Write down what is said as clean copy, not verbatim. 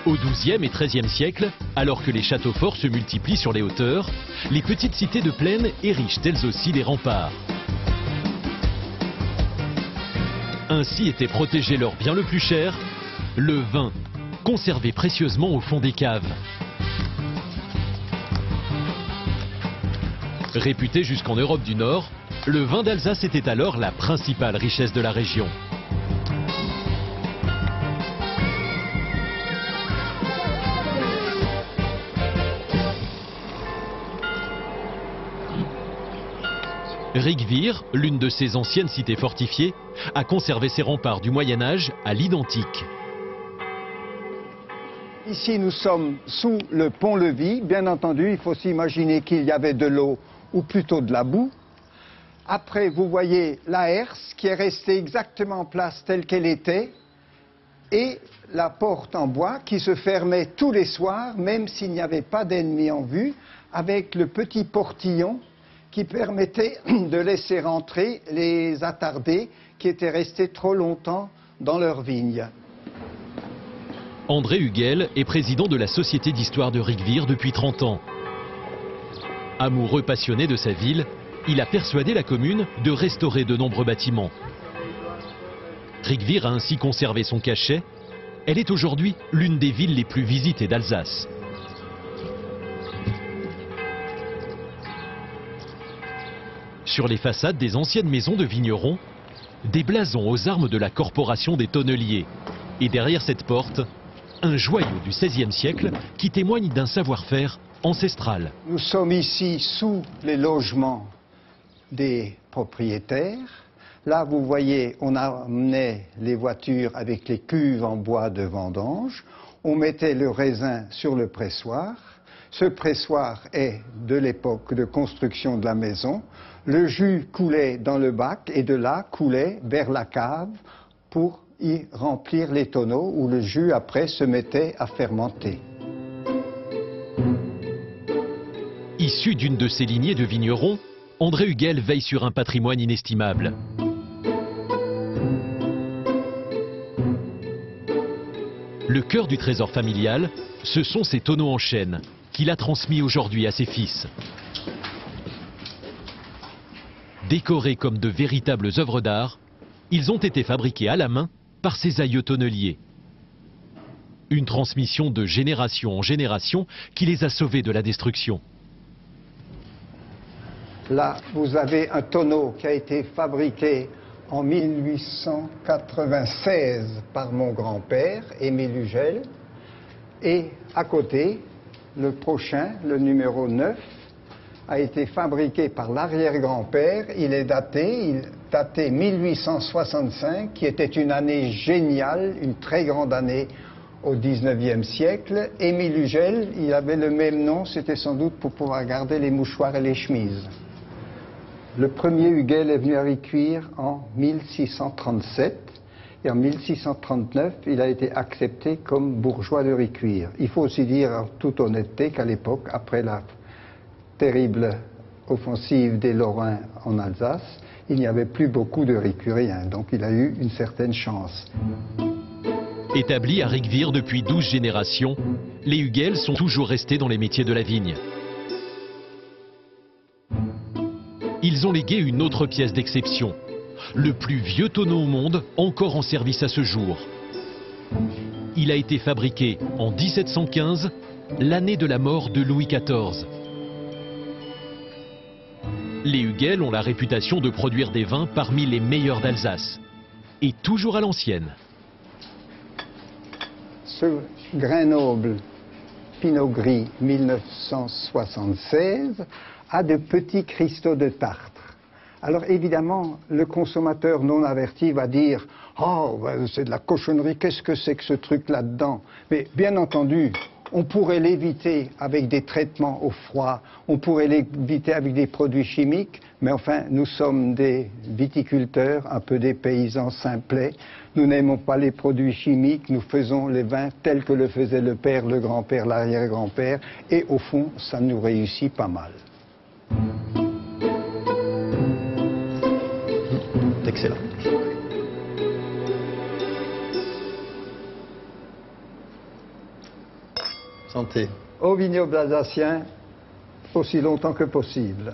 Au XIIe et XIIIe siècle, alors que les châteaux forts se multiplient sur les hauteurs, les petites cités de plaine érigent elles aussi des remparts. Ainsi était protégé leur bien le plus cher, le vin, conservé précieusement au fond des caves. Réputé jusqu'en Europe du Nord, le vin d'Alsace était alors la principale richesse de la région. Rigvir, l'une de ces anciennes cités fortifiées, a conservé ses remparts du Moyen-Âge à l'identique. Ici, nous sommes sous le pont-levis. Bien entendu, il faut s'imaginer qu'il y avait de l'eau, ou plutôt de la boue. Après, vous voyez la herse qui est restée exactement en place telle qu'elle était, et la porte en bois qui se fermait tous les soirs, même s'il n'y avait pas d'ennemi en vue, avec le petit portillon qui permettait de laisser rentrer les attardés qui étaient restés trop longtemps dans leurs vignes. André Huguel est président de la Société d'histoire de Rigvir depuis 30 ans. Amoureux passionné de sa ville, il a persuadé la commune de restaurer de nombreux bâtiments. Rigvir a ainsi conservé son cachet. Elle est aujourd'hui l'une des villes les plus visitées d'Alsace. Sur les façades des anciennes maisons de vignerons, des blasons aux armes de la corporation des tonneliers. Et derrière cette porte, un joyau du XVIe siècle qui témoigne d'un savoir-faire ancestral. Nous sommes ici sous les logements des propriétaires. Là, vous voyez, on amenait les voitures avec les cuves en bois de vendange. On mettait le raisin sur le pressoir. Ce pressoir est de l'époque de construction de la maison. Le jus coulait dans le bac et de là coulait vers la cave pour y remplir les tonneaux où le jus après se mettait à fermenter. Issu d'une de ces lignées de vignerons, André Huguel veille sur un patrimoine inestimable. Le cœur du trésor familial, ce sont ces tonneaux en chêne qu'il a transmis aujourd'hui à ses fils. Décorés comme de véritables œuvres d'art, ils ont été fabriqués à la main par ses aïeux tonneliers. Une transmission de génération en génération qui les a sauvés de la destruction. Là, vous avez un tonneau qui a été fabriqué en 1896 par mon grand-père, Émile Hugel. Et à côté, le prochain, le numéro 9, a été fabriqué par l'arrière-grand-père. Il est daté 1865, qui était une année géniale, une très grande année au 19e siècle. Émile Hugel, il avait le même nom, c'était sans doute pour pouvoir garder les mouchoirs et les chemises. Le premier Hugel est venu à Ricuire en 1637 et en 1639, il a été accepté comme bourgeois de Ricuire. Il faut aussi dire en toute honnêteté qu'à l'époque, après la terrible offensive des Lorrains en Alsace, il n'y avait plus beaucoup de Ricuriens, donc il a eu une certaine chance. Établis à Rigvir depuis 12 générations, les Hugel sont toujours restés dans les métiers de la vigne. Ils ont légué une autre pièce d'exception, le plus vieux tonneau au monde encore en service à ce jour. Il a été fabriqué en 1715, l'année de la mort de Louis XIV. Les Hugel ont la réputation de produire des vins parmi les meilleurs d'Alsace, et toujours à l'ancienne. Ce Grenoble Pinot Gris 1976 a de petits cristaux de tartre. Alors évidemment, le consommateur non averti va dire « Oh, ben, c'est de la cochonnerie, qu'est-ce que c'est que ce truc là-dedans ?» Mais bien entendu, on pourrait l'éviter avec des traitements au froid, on pourrait l'éviter avec des produits chimiques, mais enfin, nous sommes des viticulteurs, un peu des paysans simplets. Nous n'aimons pas les produits chimiques, nous faisons les vins tels que le faisait le père, le grand-père, l'arrière-grand-père, et au fond, ça nous réussit pas mal. Excellent. Santé. Au vignoble alsacien, aussi longtemps que possible.